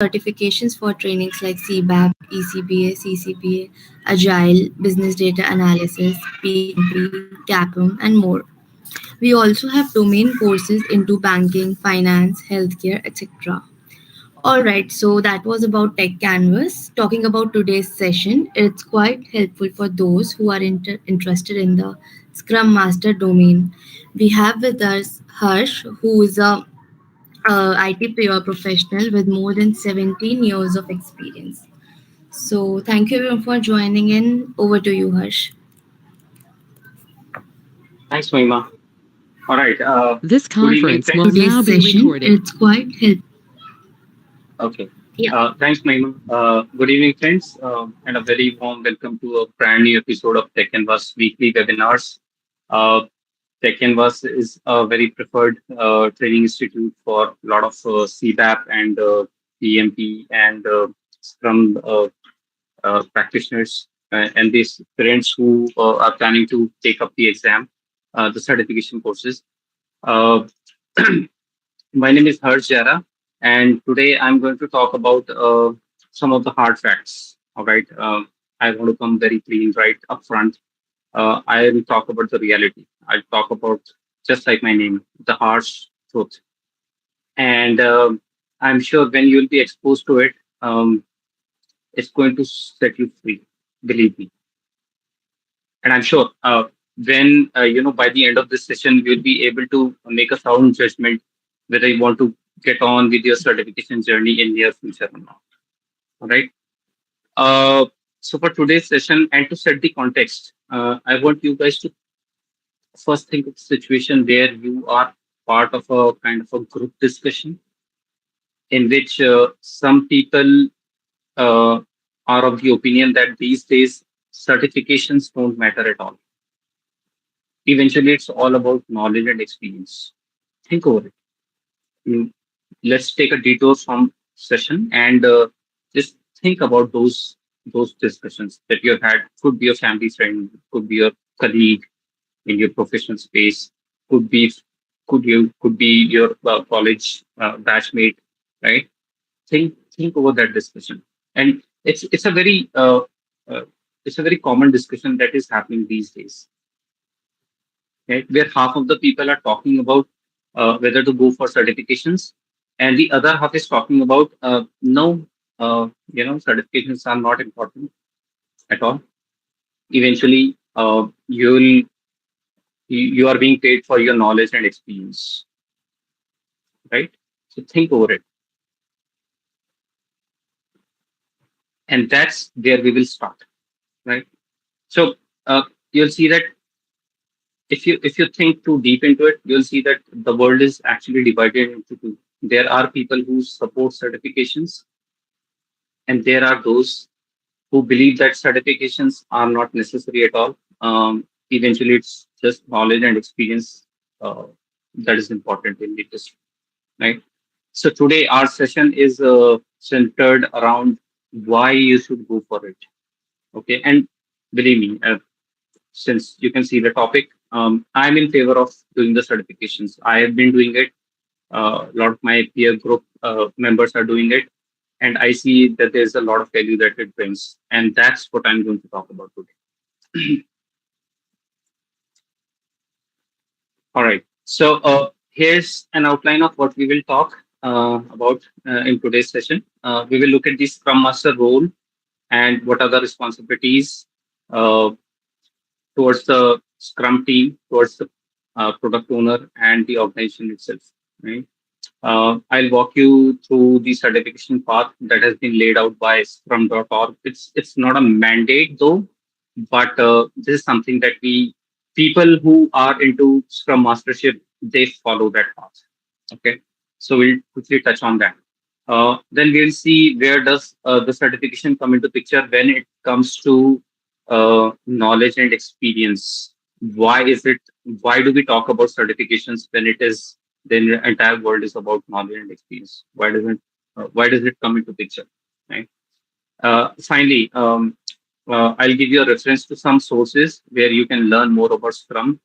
certifications for trainings like CBAP, ECBA, CCPA, Agile, Business Data Analysis, PMP, CAPM, and more. We also have domain courses into banking, finance, healthcare, etc. All right, so that was about Tech Canvas. Talking about today's session, it's quite helpful for those who are interested in the Scrum Master domain. We have with us Harsh, who is a IT PR professional with more than 17 years of experience. So, thank you everyone for joining in. Over to you, Harsh. Thanks, Mahima. All right. This Good evening, conference will friends. Today's now be session, recorded. it's quite helpful. Okay. Yeah. Thanks, Mahima. Good evening, friends, and a very warm welcome to a brand new episode of Techcanvass weekly webinars. Uh, Techcanvass is a very preferred training institute for a lot of CBAP and PMP and Scrum practitioners and these parents who are planning to take up the exam, the certification courses. Uh, My name is Harsh Jara, and today I'm going to talk about some of the hard facts. All right, I want to come very clean right up front. I will talk about the reality. I'll talk about just like my name, the harsh truth, and I'm sure when you'll be exposed to it, it's going to set you free. Believe me, and I'm sure when by the end of this session, you'll be able to make a sound judgment whether you want to get on with your certification journey in near future or not. All right. Uh, so for today's session and to set the context, I want you guys to first think of a situation where you are part of a kind of a group discussion in which some people uh, are of the opinion that these days certifications don't matter at all. Eventually, it's all about knowledge and experience. Think over it. Mm, let's take a detour from session and just think about those discussions that you have had. Could be a family friend, could be your colleague in your professional space, could be could be your college batchmate, right? Think over that discussion, and it's a very uh, it's a very common discussion that is happening these days, right? Where half of the people are talking about whether to go for certifications, and the other half is talking about no, certifications are not important at all. Eventually, you are being paid for your knowledge and experience, right? So think over it, and that's where we will start, right? So you'll see that if you think too deep into it, you'll see that the world is actually divided into two. There are people who support certifications, and there are those who believe that certifications are not necessary at all. Eventually, it's just knowledge and experience uh, that is important in the industry, right? So today our session is centered around why you should go for it. Okay, and believe me, since you can see the topic, I'm in favor of doing the certifications. I have been doing it. A lot of my peer group members are doing it, and I see that there's a lot of value that it brings, and that's what I'm going to talk about today. All right. So here's an outline of what we will talk about in today's session. We will look at the Scrum Master role and what are the responsibilities uh, towards the Scrum team, towards the product owner, and the organization itself. Right. I'll walk you through the certification path that has been laid out by Scrum.org. It's not a mandate though, but this is something that we people who are into Scrum Mastership they follow that path. Okay, so we'll quickly touch on that. Then we'll see where does the certification come into picture when it comes to knowledge and experience. Why is it? Why do we talk about certifications when it is the entire world is about knowledge and experience? Why does it come into picture? Right. Finally, I'll give you a reference to some sources where you can learn more about Scrum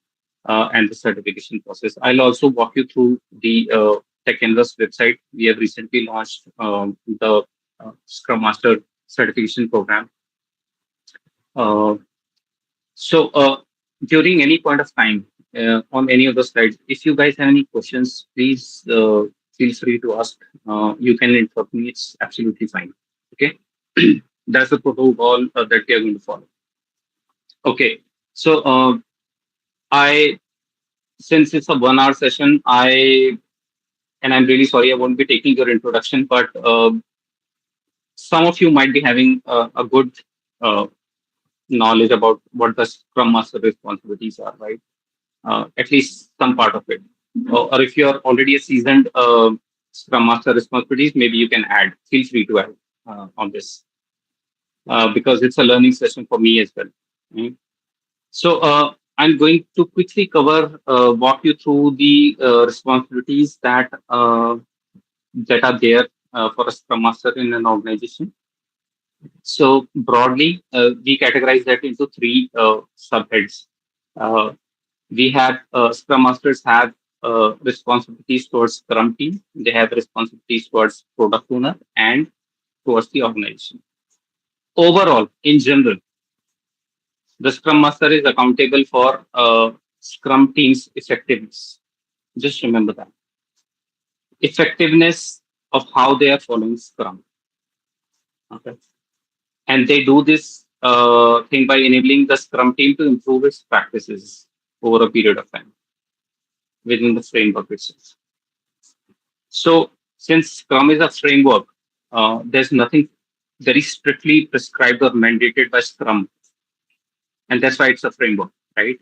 and the certification process. I'll also walk you through the Techcanvass website, we have recently launched the Scrum Master certification program. Uh, so during any point of time on any of the slides, if you guys have any questions, please feel free to ask. You can interrupt me; it's absolutely fine. Okay, that's the protocol that we are going to follow. Okay, so I since it's a 1 hour session, I'm really sorry I won't be taking your introduction, but some of you might be having a good uh, knowledge about what the Scrum Master responsibilities are, right? At least some part of it. Or if you're already a seasoned Scrum Master responsibilities, maybe you can add. Feel free to add on this because it's a learning session for me as well. Mm. So I'm going to quickly walk you through the responsibilities that are there for a Scrum Master in an organization. So broadly, we categorize that into three subheads. Uh, we have Scrum Masters have responsibilities towards Scrum team. They have responsibilities towards product owner and towards the organization. Overall, in general, the Scrum Master is accountable for Scrum team's effectiveness. Just remember that effectiveness of how they are following Scrum. Okay, and they do this thing by enabling the Scrum team to improve its practices over a period of time within the framework itself. So, since Scrum is a framework, there's nothing very strictly prescribed or mandated by Scrum, and that's why it's a framework, right?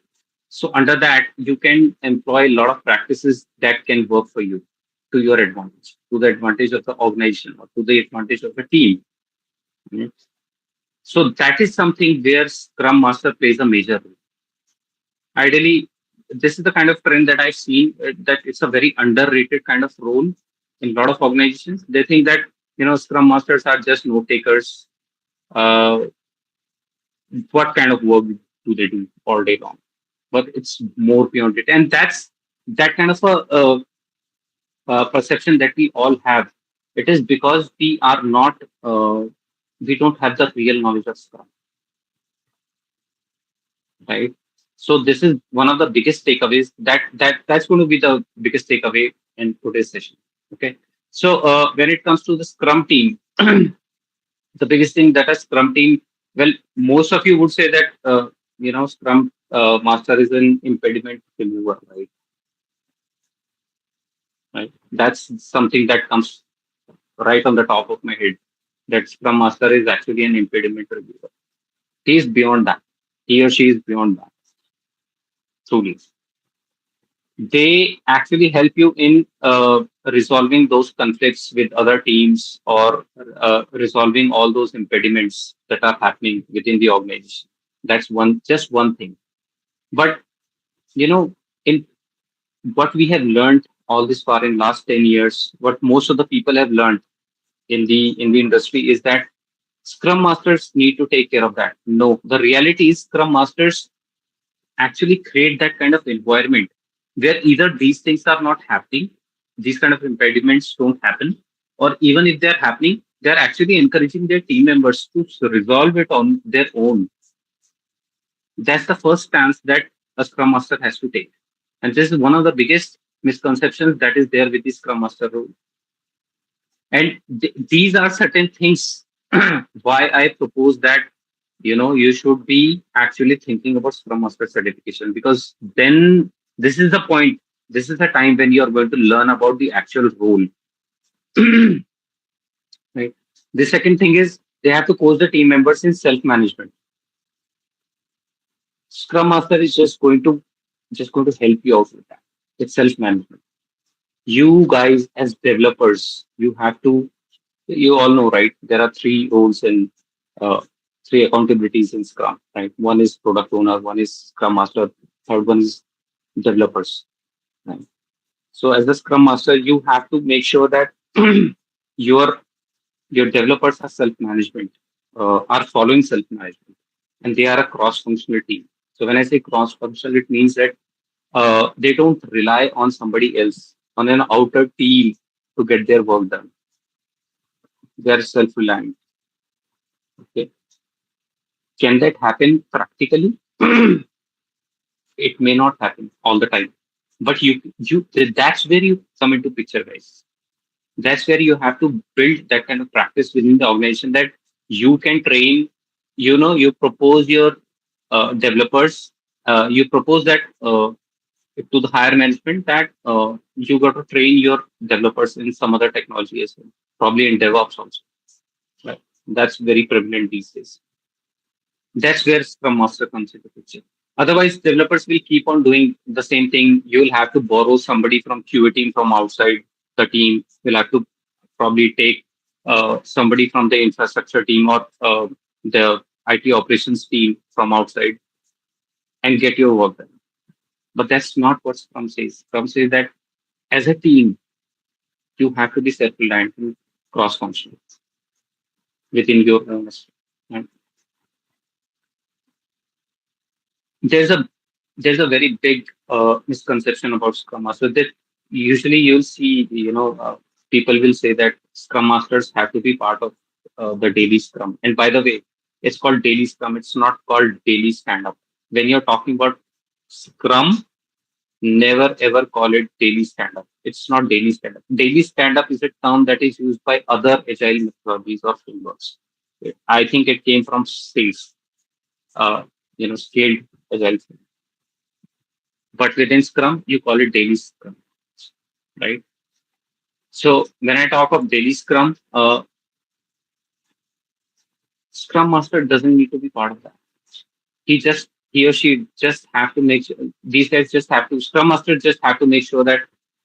So, under that, you can employ a lot of practices that can work for you to your advantage, to the advantage of the organization, or to the advantage of the team. Mhm. So, that is something where Scrum Master plays a major role. Ideally, this is the kind of trend that I've seen that it's a very underrated kind of role in a lot of organizations. They think that Scrum Masters are just note takers. Uh, what kind of work do they do all day long? But it's more beyond it, and that's that kind of a perception that we all have. It is because we are not, we don't have the real knowledge of Scrum, right? So this is one of the biggest takeaways that's going to be the biggest takeaway in today's session. Okay. So when it comes to the Scrum team, the biggest thing that a Scrum team, well, most of you would say that Scrum Master is an impediment remover, right? Right. That's something that comes right on the top of my head. That Scrum Master is actually an impediment remover. He is beyond that. He or she is beyond that. Truly. They actually help you in resolving those conflicts with other teams or resolving all those impediments that are happening within the organization. That's just one thing. But in what we have learned all this far in last 10 years, what most of the people have learned in the industry is that Scrum Masters need to take care of that. No, the reality is Scrum Masters actually create that kind of environment where either these things are not happening, these kind of impediments don't happen, or even if they're happening, they're actually encouraging their team members to resolve it on their own. That's the first stance that a Scrum Master has to take. And this is one of the biggest misconceptions that is there with the Scrum Master role. And these are certain things why I propose that you should be actually thinking about Scrum Master certification, because then this is the point. This is the time when you are going to learn about the actual role. Right. The second thing is they have to coach the team members in self management. Scrum Master is just going to help you out with that. It's self management. You guys as developers, you all know, right? There are three roles in uh, three accountabilities in Scrum, right? One is product owner, one is Scrum Master, third one is developers. Right? So as the Scrum Master, you have to make sure that your your developers are self-management, are following self-management, and they are a cross-functional team. So when I say cross-functional, it means that they don't rely on somebody else, on an outer team to get their work done. They are self-reliant. Okay. Can that happen practically? It may not happen all the time, but you that's where you come into picture, guys. That's where you have to build that kind of practice within the organization that you can train. You propose your developers. You propose that to the higher management that you got to train your developers in some other technology as well, probably in DevOps also. Right? That's very prevalent these days. That's where Scrum Master comes into picture. Otherwise, developers will keep on doing the same thing. You'll have to borrow somebody from QA team from outside the team. You'll have to probably take somebody from the infrastructure team or the IT operations team from outside and get your work done. But that's not what Scrum says. Scrum says that as a team, you have to be self-reliant and cross-functional within your own. Right? there's a there's a very big misconception about Scrum Master that usually you'll see, people will say that Scrum Masters have to be part of the daily Scrum. And by the way, it's called daily Scrum. It's not called daily stand up. When you're talking about Scrum, never ever call it daily stand up. It's not daily stand up. Daily stand up is a term that is used by other agile methodologies or frameworks. I think it came from SAFe, scaled agile. But within Scrum, you call it daily Scrum, right? So when I talk of daily Scrum, Scrum Master doesn't need to be part of that. He or she just have to make sure, these guys just have to, Scrum Master just have to make sure that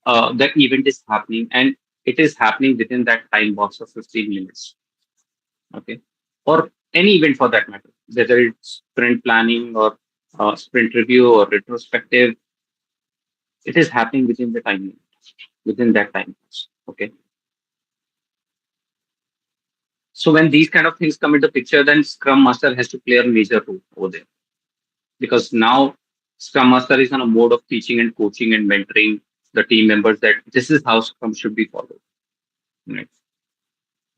that event is happening and it is happening within that time box of 15 minutes. Okay. Or any event for that matter, whether it's sprint planning or sprint review or retrospective, it is happening within the time limit, within that time box. Okay. So when these kind of things come into picture, then Scrum Master has to play a major role over there, because now Scrum Master is on a mode of teaching and coaching and mentoring the team members that this is how Scrum should be followed. Right.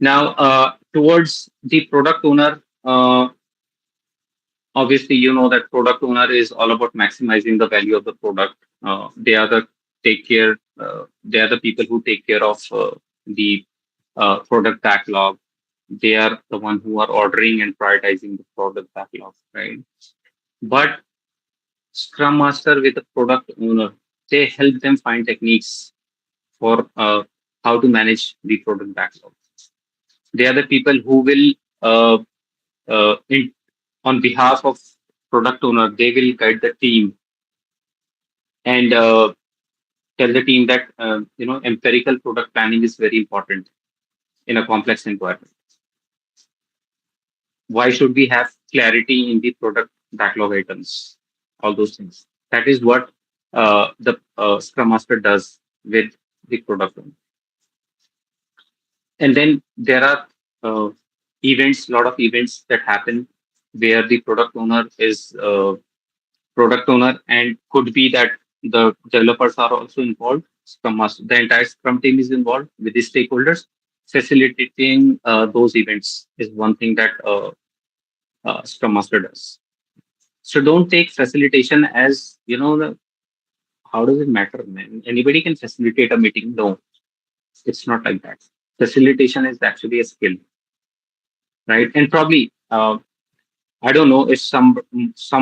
Now, towards the product owner, obviously, you know that product owner is all about maximizing the value of the product. They are the take care. They are the people who take care of the product backlog. They are the one who are ordering and prioritizing the product backlog, right? But Scrum Master with the product owner, they help them find techniques for how to manage the product backlog. They are the people who will, on behalf of product owner, they will guide the team and tell the team that empirical product planning is very important in a complex environment. Why should we have clarity in the product backlog items? All those things. That is what the Scrum Master does with the product owner. And then there are events, a lot of events that happen where the product owner, and could be that the developers are also involved. Scrum Master, the entire Scrum team is involved with the stakeholders. Facilitating those events is one thing that Scrum Master does. So don't take facilitation as, how does it matter, man? Anybody can facilitate a meeting. No, it's not like that. Facilitation is actually a skill, right? And probably, I don't know if some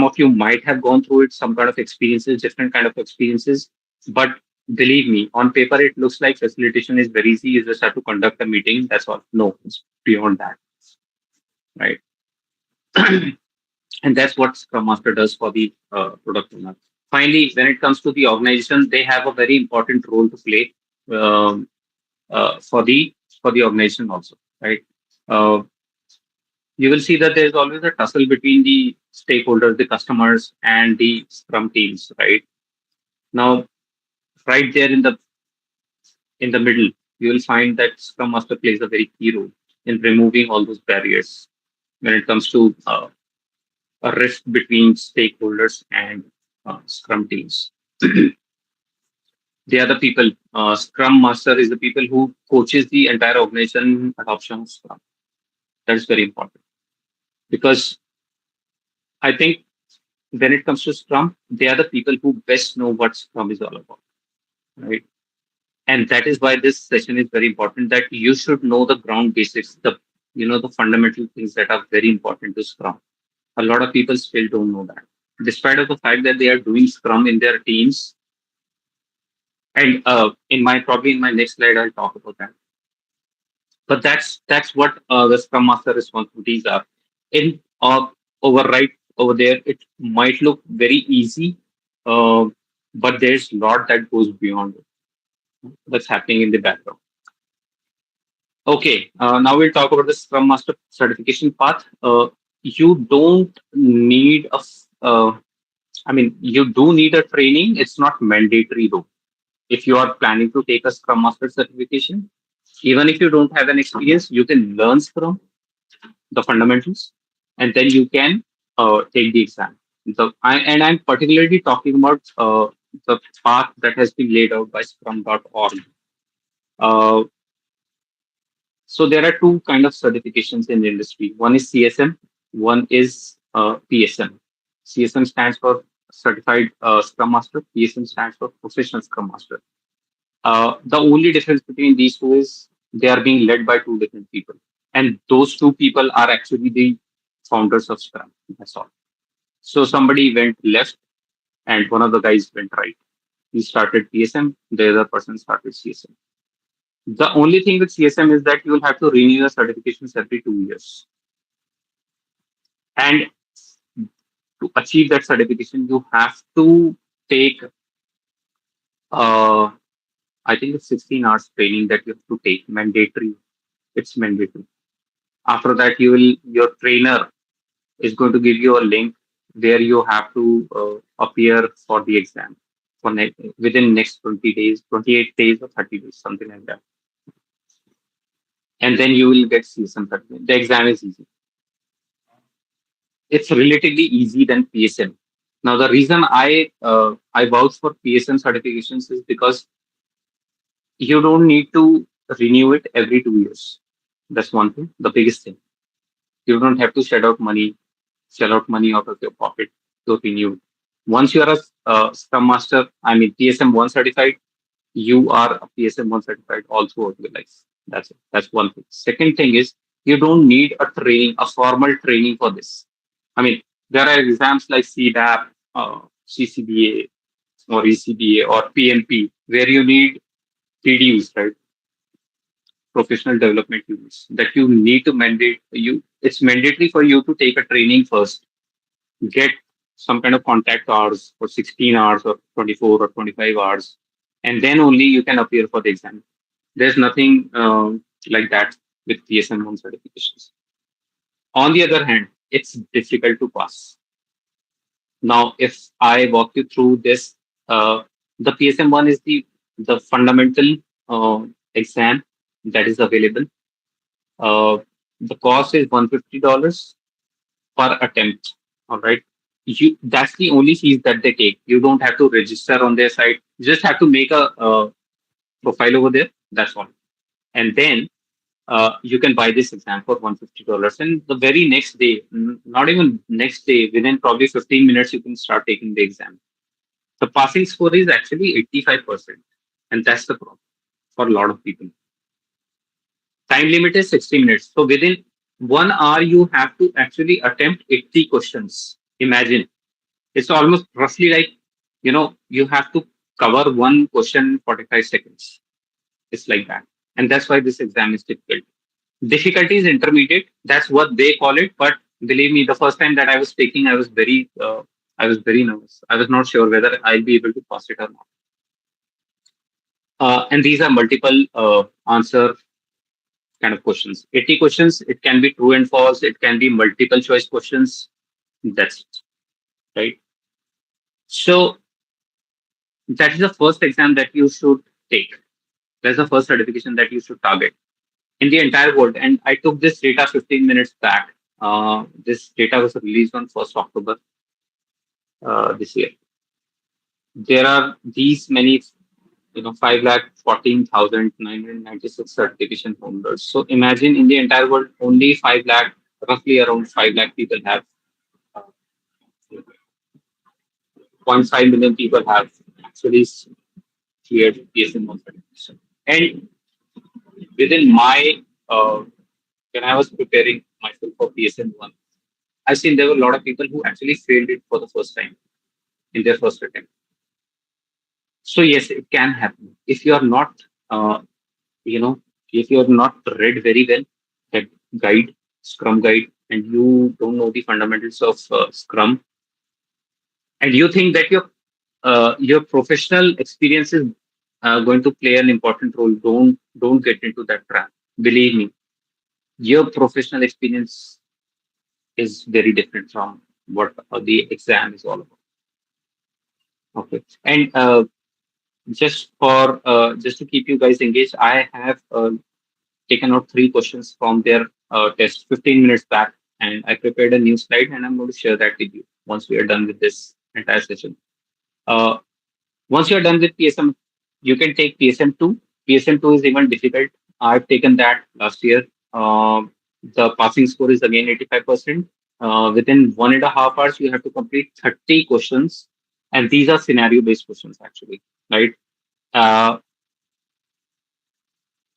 of you might have gone through it, some kind of experiences, different kind of experiences. But believe me, on paper it looks like facilitation is very easy. You just have to conduct a meeting. That's all. No, it's beyond that, right? And that's what Scrum Master does for the product owner. Finally, when it comes to the organization, they have a very important role to play um, for the organization also, right? Uh, you will see that there's always a tussle between the stakeholders, the customers, and the Scrum teams, right? Now, right there in the middle, you will find that Scrum Master plays a very key role in removing all those barriers when it comes to a rift between stakeholders and Scrum teams. They are the people. Scrum Master is the people who coaches the entire organization adoption of Scrum. That is very important because I think when it comes to Scrum, they are the people who best know what Scrum is all about, right? And that is why this session is very important. That you should know the ground basics, the fundamental things that are very important to Scrum. A lot of people still don't know that, despite of the fact that they are doing Scrum in their teams. And in my next slide, I'll talk about that. But that's what the Scrum Master responsibilities are. In over right over there, it might look very easy, uh, but there's a lot that goes beyond it. That's happening in the background. Okay, now we'll talk about the Scrum Master certification path. You don't need you do need a training. It's not mandatory though. If you are planning to take a Scrum Master certification, even if you don't have an experience, you can learn Scrum, the fundamentals, and then you can take the exam. And I'm particularly talking about the path that has been laid out by Scrum.org. Uh, so there are two kind of certifications in the industry. One is CSM, one is PSM. CSM stands for Certified Scrum Master. PSM stands for Professional Scrum Master. The only difference between these two is they are being led by two different people, and those two people are actually the founders of Scrum. That's all. So somebody went left, and one of the guys went right. He started PSM. The other person started CSM. The only thing with CSM is that you will have to renew your certifications every 2 years, and to achieve that certification, you have to take uh, I think it's 16 hours training that you have to take mandatory. It's mandatory. After that, your trainer is going to give you a link where you have to appear for the exam within next 20 days, 28 days or 30 days, something like that. And then you will get CSM certificate. The exam is easy. It's relatively easy than PSM. Now, the reason I vouch for PSM certifications is because you don't need to renew it every 2 years. That's one thing, the biggest thing. You don't have to shell out money out of your pocket to renew it. Once you are a Scrum Master, PSM 1 certified, you are a PSM 1 certified all throughout your life. That's it. That's one thing. Second thing is you don't need a formal training for this. I mean, there are exams like CBAP, CCBA, or ECBA, or PMP, where you need PDUs, right? Professional development units that you need to mandate you. It's mandatory for you to take a training first, get some kind of contact hours for 16 hours or 24 or 25 hours, and then only you can appear for the exam. There's nothing like that with PSM1 certifications. On the other hand, it's difficult to pass. Now, if I walk you through this, the PSM1 is the fundamental exam that is available. Uh, the cost is $150 per attempt. All right. That's the only fees that they take. You don't have to register on their site. You just have to make a profile over there. That's all. And then you can buy this exam for $150. And the very next day, not even next day, within probably 15 minutes, you can start taking the exam. The passing score is actually 85%. And that's the problem for a lot of people. Time limit is 60 minutes. So within 1 hour, you have to actually attempt 80 questions. Imagine. It's almost roughly like, you have to cover one question in 45 seconds. It's like that. And that's why this exam is difficult. Difficulty is intermediate. That's what they call it. But believe me, the first time that I was taking, I was very nervous. I was not sure whether I'll be able to pass it or not. And these are multiple answer kind of questions. 80 questions. It can be true and false. It can be multiple choice questions. That's it, right? So that is the first exam that you should take. That's the first certification that you should target in the entire world. And I took this data 15 minutes back. This data was released on 1st October this year. There are these many. 5 lakh 14,996 certification holders. So imagine in the entire world, only 5 lakh, roughly around 5 lakh people have, uh, 0.5 million people have actually cleared PSM1 certification. And within my, when I was preparing myself for PSM1, I've seen there were a lot of people who actually failed it for the first time in their first attempt. So yes, it can happen if you are not, uh, you know, if you are not read very well that guide, Scrum guide, and you don't know the fundamentals of Scrum, and you think that your professional experience is going to play an important role, don't get into that trap. Believe me, your professional experience is very different from what the exam is all about. Okay, and just to keep you guys engaged, I have taken out three questions from their test 15 minutes back, and I prepared a new slide, and I'm going to share that with you once we are done with this entire session. Uh, Once you're done with PSM, you can take PSM2. PSM2 is even difficult. I've taken that last year. The passing score is again 85%. Within 1.5 hours, you have to complete 30 questions. And these are scenario based questions, actually, right? Uh,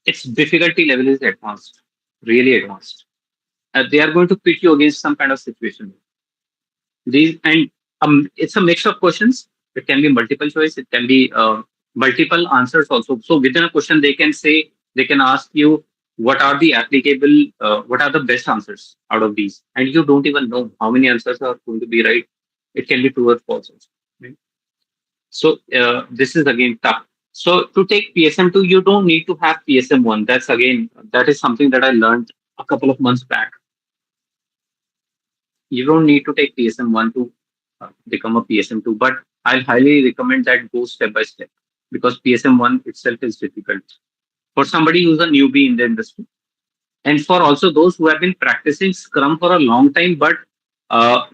its difficulty level is advanced, really advanced. They are going to pit you against some kind of situation. These and it's a mix of questions. It can be multiple choice. It can be multiple answers also. So within a question, they can ask you what are the applicable, what are the best answers out of these, and you don't even know how many answers are going to be right. It can be true or false also. Right? So this is again tough. So to take PSM2, you don't need to have PSM1. That is something that I learned a couple of months back. You don't need to take PSM1 to become a PSM2, but I'll highly recommend that go step by step because PSM1 itself is difficult for somebody who's a newbie in the industry and for also those who have been practicing Scrum for a long time, but uh,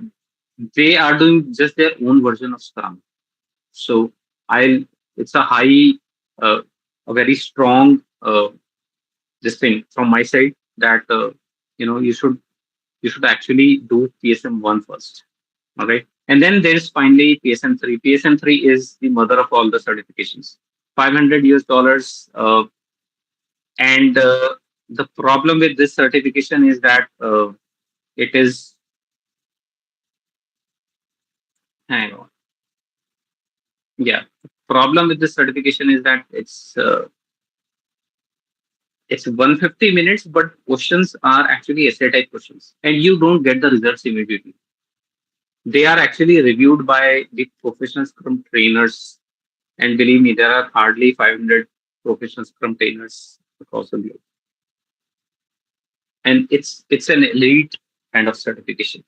they are doing just their own version of Scrum. So I'll, it's a high, uh, a very strong this thing from my side that you should actually do PSM1 first. Okay. And then there's finally PSM3. PSM3 is the mother of all the certifications. $500 US. And the problem with this certification is that it is, hang on. Yeah. Problem with this certification is that it's 150 minutes, but questions are actually essay type questions. And you don't get the results immediately. They are actually reviewed by the professional Scrum trainers. And believe me, there are hardly 500 professional Scrum trainers across the globe. And it's an elite kind of certification.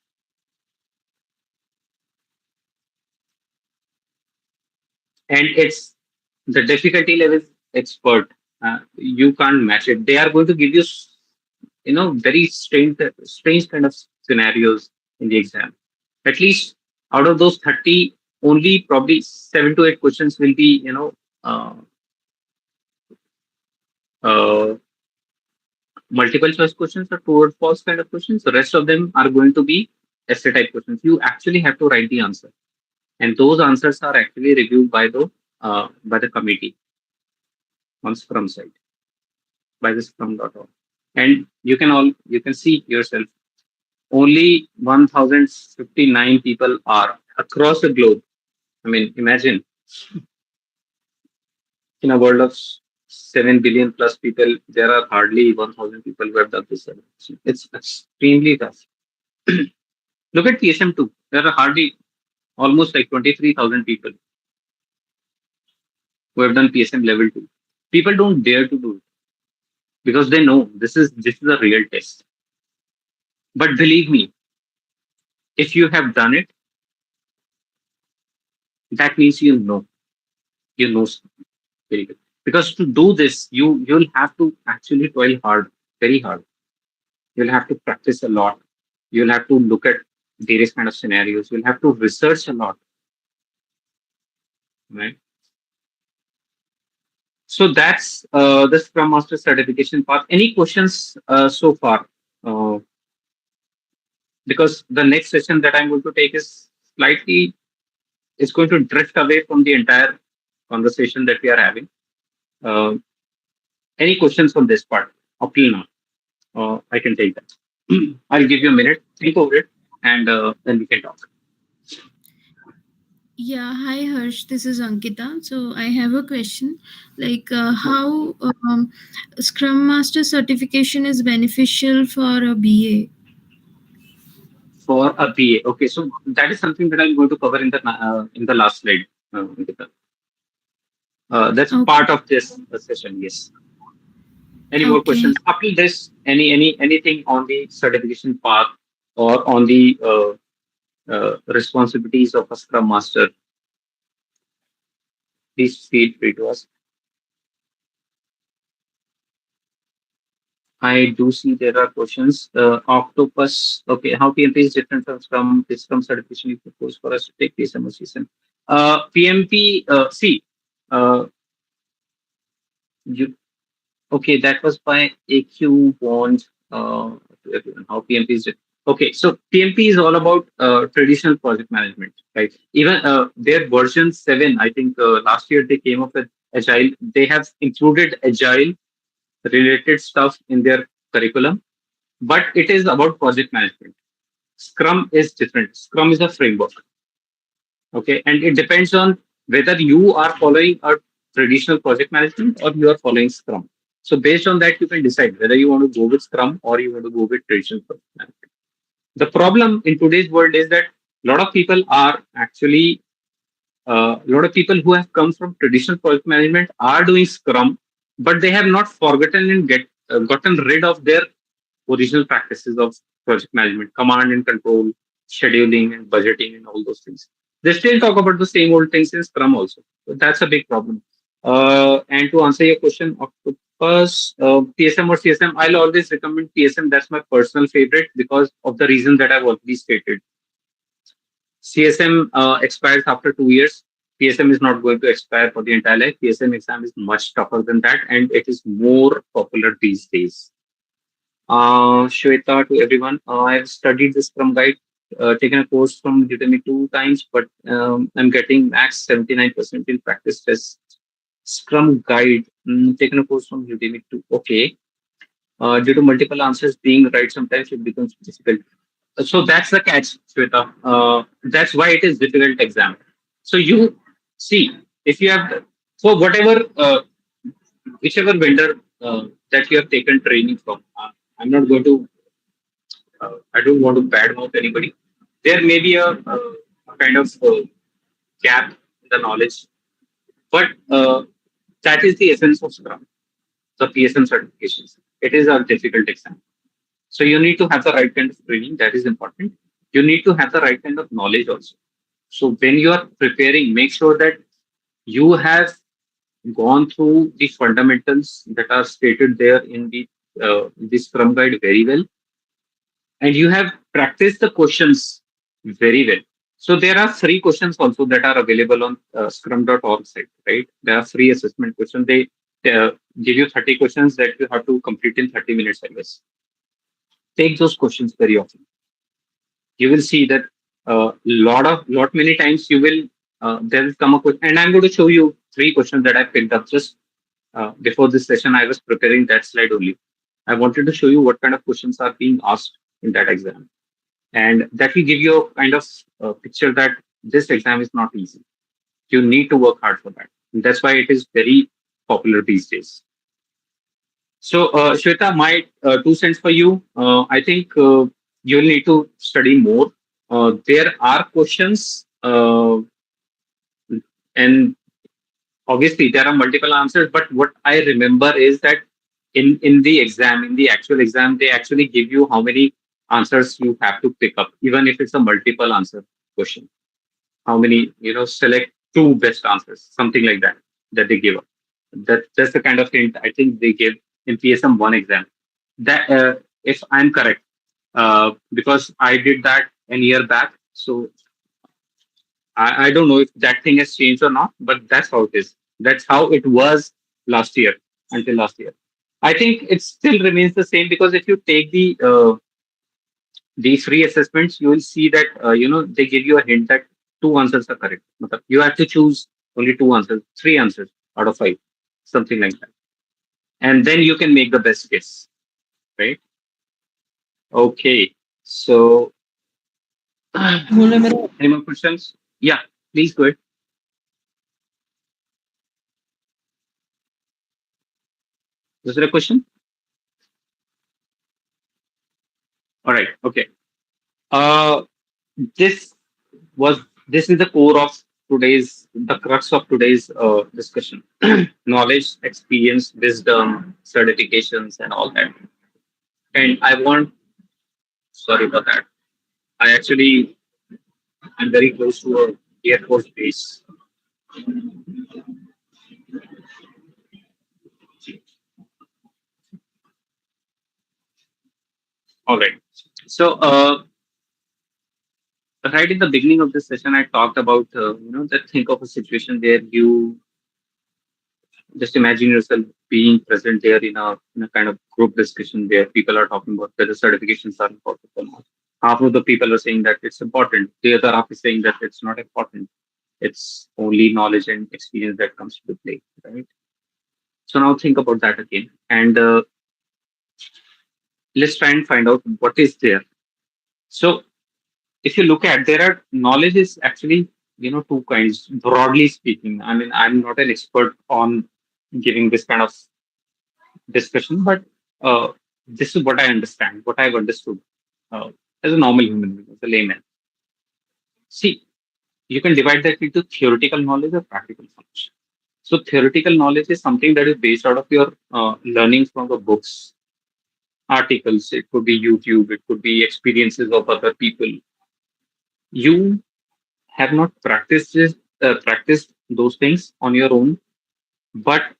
And it's the difficulty level is expert. You can't match it. They are going to give you, very strange kind of scenarios in the exam. At least out of those 30, only probably 7 to 8 questions will be, uh, uh, multiple choice questions or true or false kind of questions. The rest of them are going to be essay type questions. You actually have to write the answer, and those answers are actually reviewed by the committee on Scrum side by the Scrum.org. And you can see yourself. Only 1,059 people are across the globe. I mean, imagine in a world of 7 billion plus people, there are hardly 1,000 people who have done this certification. It's extremely tough. Look at TSM2. There are hardly almost like 23,000 people who have done PSM level 2. People don't dare to do it because they know this is a real test. But believe me, if you have done it, that means you know very good. Because to do this, you'll have to actually toil hard, very hard. You'll have to practice a lot. You'll have to look at various kind of scenarios. You'll have to research a lot, right? So that's the Scrum Master certification part. Any questions so far? Uh, because the next session that I'm going to take is slightly, it's going to drift away from the entire conversation that we are having. Uh, any questions on this part up till now? I can take that. I'll give you a minute, think over it, and then we can talk. Yeah, hi Harsh, this is Ankita. So I have a question like how Scrum Master certification is beneficial for a BA? For a BA. Okay, so that is something that I'm going to cover in the last slide. Nikita. That's part Okay. of this session. Yes. Any more Okay. questions up to this? Anything on the certification path or on the responsibilities of a Scrum Master? Please feel free to ask. I do see there are questions. Octopus. Okay, how PMP is different from Scrum? This Scrum certification you propose for us to take PSM or CSM. PMP. See. You Okay, that was by AQ Bond. To everyone, how PMP is it? Okay, so PMP is all about traditional project management, right? Even their version 7, I think last year they came up with Agile. They have included Agile related stuff in their curriculum, but it is about project management. Scrum is different. Scrum is a framework. Okay, and it depends on whether you are following a traditional project management or you are following Scrum. So based on that, you can decide whether you want to go with Scrum or you want to go with traditional project management. The problem in today's world is that a lot of people are actually a lot of people who have come from traditional project management are doing Scrum, but they have not forgotten and gotten rid of their original practices of project management, command and control, scheduling and budgeting and all those things. They still talk about the same old things in Scrum also. So that's a big problem. And to answer your question, Octopus, PSM or CSM, I'll always recommend PSM. That's my personal favorite because of the reason that I've already stated. CSM expires after 2 years. PSM is not going to expire for the entire life. PSM exam is much tougher than that, and it is more popular these days. Shweta, to everyone, I've studied the Scrum Guide, taken a course from Udemy 2 times, but I'm getting max 79% in practice tests. Scrum Guide, taken a course from Udemy 2. Okay. Due to multiple answers being right, sometimes it becomes difficult. So that's the catch, Shweta. That's why it is difficult exam. So you see, if you have, for whatever, whichever vendor that you have taken training from, I'm not going to I don't want to badmouth anybody. There may be a kind of gap in the knowledge, but that is the essence of Scrum, the PSM certifications. It is a difficult exam. So you need to have the right kind of training. That is important. You need to have the right kind of knowledge also. So when you are preparing, make sure that you have gone through the fundamentals that are stated there in the Scrum Guide very well, and you have practiced the questions very well. So there are 3 questions also that are available on scrum.org site, right? There are free assessment questions. They give you 30 questions that you have to complete in 30 minutes, I guess. Take those questions very often. You will see that lot many times you will there will come a question, and I'm going to show you 3 questions that I picked up just before this session. I was preparing that slide only. I wanted to show you what kind of questions are being asked in that exam, and that will give you a kind of picture that this exam is not easy. You need to work hard for that. And that's why it is very popular these days. So, Shweta, my 2 cents for you. I think you'll need to study more. There are questions, and obviously there are multiple answers. But what I remember is that in the exam, in the actual exam, they actually give you how many answers you have to pick up, even if it's a multiple answer question. How many, select 2 best answers, something like that they give up. That's the kind of hint I think they give in PSM 1 exam. That if I'm correct, because I did that a year back, so I don't know if that thing has changed or not, but that's how it is. That's how it was last year, until last year. I think it still remains the same because if you take the free assessments, you will see that they give you a hint that two answers are correct. Matlab, you have to choose only two answers, three answers out of five, something like that, and then you can make the best guess, right? Okay, so any more questions? Yeah, please go ahead. Was there a question? All right. Okay. Uh, this was this is the core of the crux of today's discussion. Knowledge, experience, wisdom, certifications, and all that. And I want, sorry about that. I actually am very close to a Air Force base. All right. So, right in the beginning of this session, I talked about that think of a situation where you just imagine yourself being present there in a kind of group discussion where people are talking about whether certifications are important or not. Half of the people are saying that it's important. The other half is saying that it's not important. It's only knowledge and experience that comes into play, right? So now think about that again, and let's try and find out what is there. So if you look at, there are knowledge is actually two kinds. Broadly speaking, I mean, I'm not an expert on giving this kind of discussion, but uh, this is what I understand, what I've understood uh, as a normal human being, as a layman. See, you can divide that into theoretical knowledge or practical knowledge. So, theoretical knowledge is something that is based out of your learning from the books, articles, it could be YouTube, it could be experiences of other people. You have not practiced those things on your own, but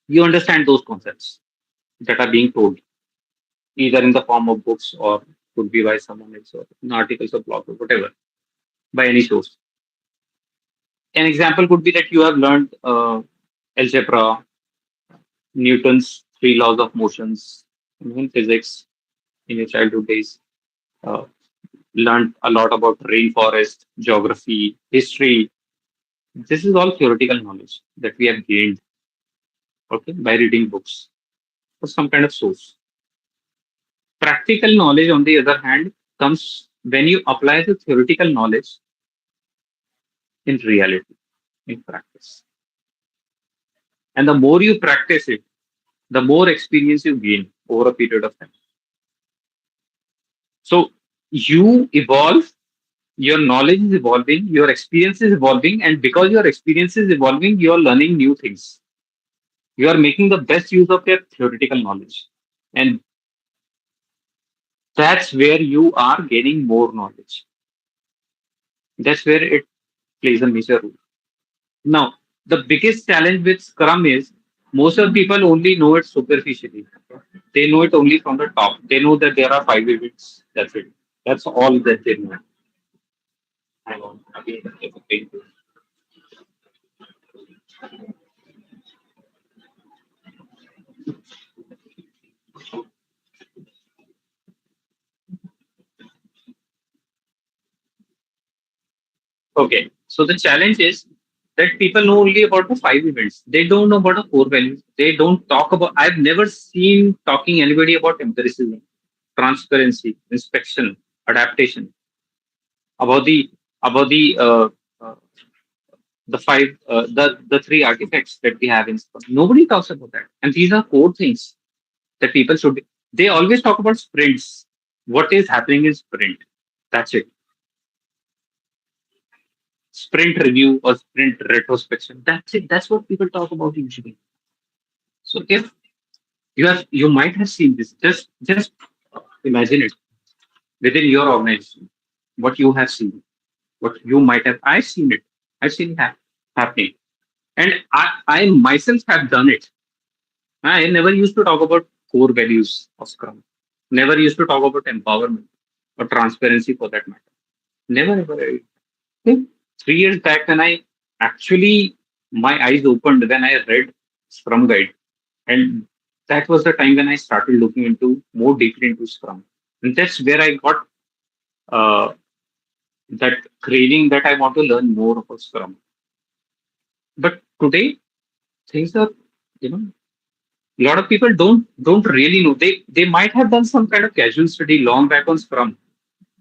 you understand those concepts that are being told either in the form of books or could be by someone else or in articles or blog or whatever, by any source. An example could be that you have learned algebra, Newton's three laws of motions, in physics in your childhood days. Uh, Learned a lot about rainforest, geography, history. This is all theoretical knowledge that we have gained, okay, by reading books or some kind of source. Practical knowledge, on the other hand, comes when you apply the theoretical knowledge in reality, in practice. And the more you practice it, the more experience you gain over a period of time. So you evolve, your knowledge is evolving, your experience is evolving, and because your experience is evolving, you are learning new things. You are making the best use of your theoretical knowledge. And that's where you are gaining more knowledge. That's where it plays a major role. Now, the biggest challenge with Scrum is most of the people only know it superficially. They know it only from the top. They know that there are five events. That's it. That's all that they know. Hang on. Again, there's a pain. Okay. So the challenge is that people know only about the five events. They don't know about the core values. They don't talk about. I've never seen talking anybody about empiricism, transparency, inspection, adaptation, about uh, the five the three artifacts that we have in Scrum. Nobody talks about that, and these are core things that people should be. They always talk about sprints. What is happening in sprint? That's it. Sprint review or sprint retrospection. That's it. That's what people talk about usually. So if you might have seen this. Just imagine it within your organization. What you have seen, what you might have. I've seen it. I've seen it happening, and I myself have done it. I never used to talk about core values of Scrum. Never used to talk about empowerment or transparency for that matter. Never ever. Okay. 3 years back, when I actually my eyes opened when I read Scrum guide, and that was the time when I started looking into more deeply into Scrum, and that's where I got uh, that craving that I want to learn more about Scrum. But today things are, you know, a lot of people don't really know. They might have done some kind of casual study long back on Scrum,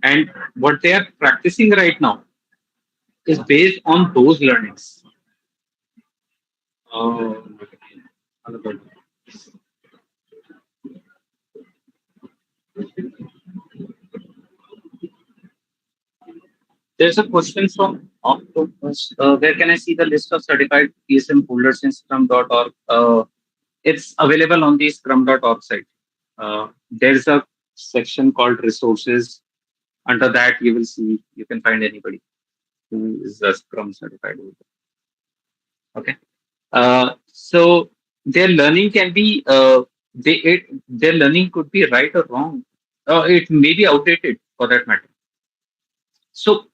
and what they are practicing right now is based on those learnings. Uh, there's a question from Octopus. Where can I see the list of certified PSM holders in Scrum.org? It's available on the Scrum.org site. There's a section called resources. Under that, you will see, you can find anybody who is a Scrum certified holder. Okay. So their learning can be, their learning could be right or wrong. It may be outdated for that matter. So,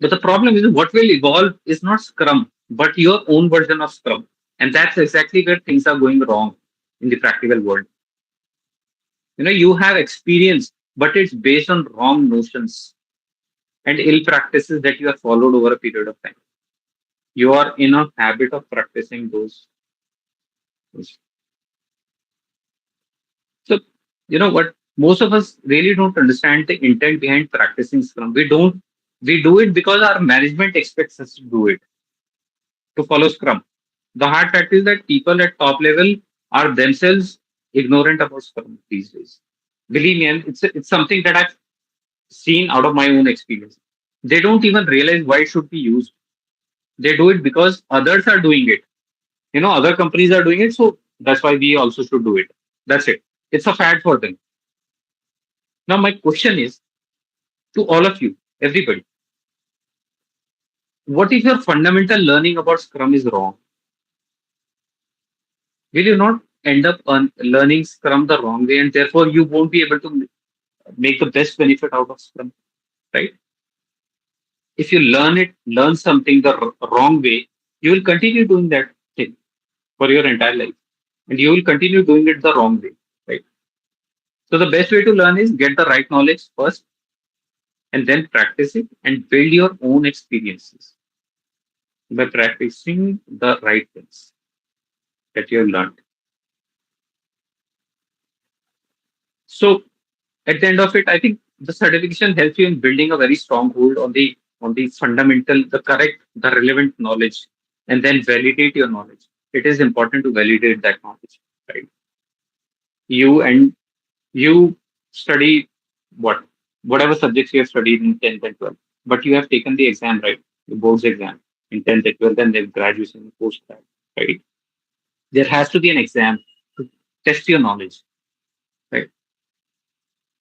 but the problem is what will evolve is not Scrum, but your own version of Scrum. And that's exactly where things are going wrong in the practical world. You know, you have experience, but it's based on wrong notions and ill practices that you have followed over a period of time. You are in a habit of practicing those. So, you know what? Most of us really don't understand the intent behind practicing Scrum. We do it because our management expects us to do it, to follow Scrum. The hard fact is that people at top level are themselves ignorant about Scrum these days. Believe me, and it's something that I've seen out of my own experience. They don't even realize why it should be used. They do it because others are doing it. You know, other companies are doing it, so that's why we also should do it. That's it. It's a fad for them. Now, my question is to all of you, everybody, what if your fundamental learning about Scrum is wrong? Will you not end up learning Scrum the wrong way, and therefore you won't be able to make the best benefit out of Scrum, right? If you learn something the wrong way, you will continue doing that thing for your entire life, and you will continue doing it the wrong way, right? So the best way to learn is get the right knowledge first, and then practice it and build your own experiences by practicing the right things that you have learned. So at the end of it, I think the certification helps you in building a very strong hold on the fundamental, the correct, the relevant knowledge, and then validate your knowledge. It is important to validate that knowledge, right? You and you study what whatever subjects you have studied in 10th and 12th, but you have taken the exam, right? The board's exam in 10th and 12th, and then graduation, post grad, right? There has to be an exam to test your knowledge, right?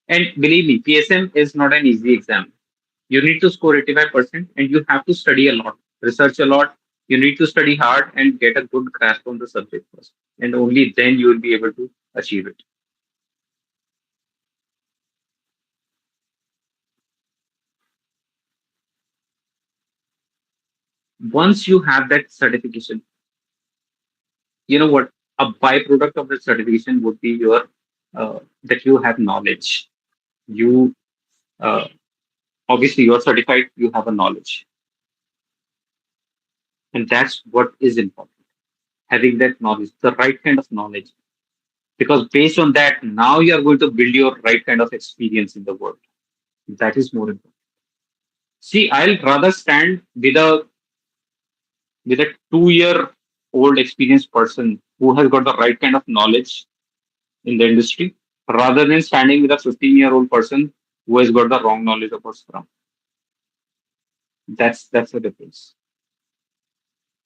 And believe me, PSM is not an easy exam. You need to score 85% and you have to study a lot, research a lot. You need to study hard and get a good grasp on the subject first. And only then you will be able to achieve it. Once you have that certification, you know what? A byproduct of the certification would be your that you have knowledge. You uh, obviously you're certified, you have a knowledge. And that's what is important. Having that knowledge, the right kind of knowledge. Because based on that, now you are going to build your right kind of experience in the world. That is more important. See, I'll rather stand with a 2 year old experienced person who has got the right kind of knowledge in the industry rather than standing with a 15-year-old person who has got the wrong knowledge about Scrum. That's the difference.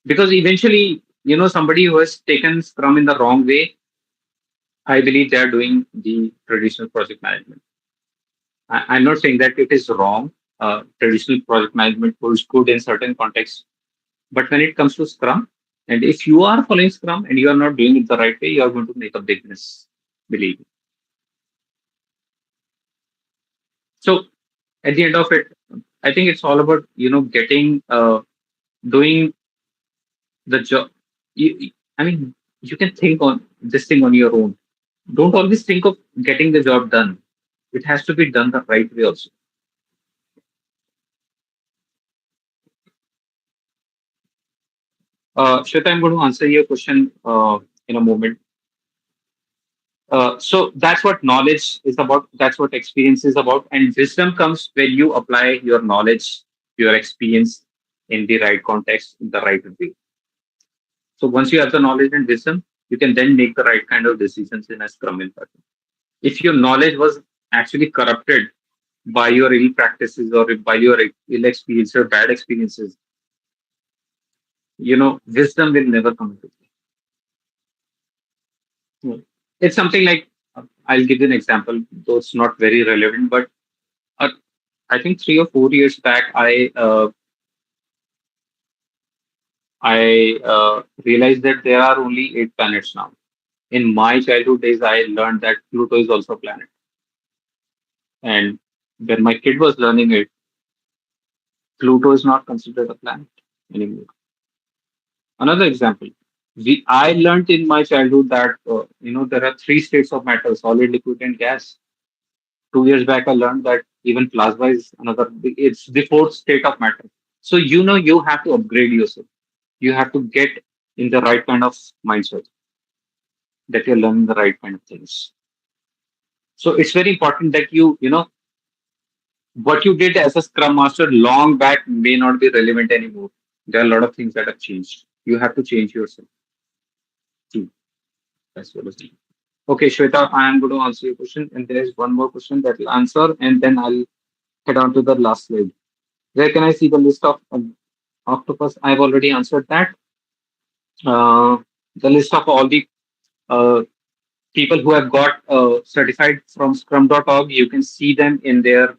Because eventually, you know, somebody who has taken Scrum in the wrong way, I believe they are doing the traditional project management. I'm not saying that it is wrong. Traditional project management holds good in certain contexts. But when it comes to Scrum, and if you are following Scrum and you are not doing it the right way, you are going to make a big mess, believe me. So at the end of it, I think it's all about, you know, getting, doing the job. I mean, you can think on this thing on your own. Don't always think of getting the job done. It has to be done the right way also. Shweta, I'm going to answer your question in a moment. So that's what knowledge is about. That's what experience is about. And wisdom comes when you apply your knowledge, your experience in the right context, in the right way. So once you have the knowledge and wisdom, you can then make the right kind of decisions in a Scrum environment. If your knowledge was actually corrupted by your ill practices or by your ill experience or bad experiences, wisdom will never come into play. It's something like, I'll give you an example, though it's not very relevant, but uh, I think 3 or 4 years back, I realized that there are only 8 planets now. In my childhood days, I learned that Pluto is also a planet, and when my kid was learning it, Pluto is not considered a planet anymore. Another example, I learned in my childhood that there are three states of matter: solid, liquid, and gas. 2 years back, I learned that even plasma is another. It's the fourth state of matter. So you have to upgrade yourself. You have to get in the right kind of mindset that you're learning the right kind of things. So it's very important that what you did as a Scrum Master long back may not be relevant anymore. There are a lot of things that have changed. You have to change yourself too. That's what it is. Okay, Shweta, I am going to answer your question, and there is one more question that will answer, and then I'll head on to the last slide. Where can I see the list of octopus? I've already answered that. Uh, the list of all the uh, people who have got certified from Scrum.org, you can see them in the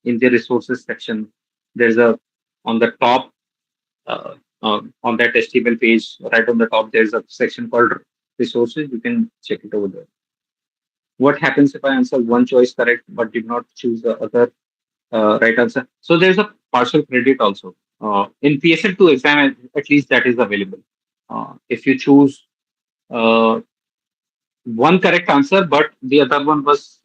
resources section. There's a on the top on that HTML page, right on the top, there's a section called resources. You can check it over there. What happens if I answer one choice correct but did not choose the other right answer? So there's a partial credit also. In PSM2 exam, at least that is available. If you choose uh, one correct answer, but the other one was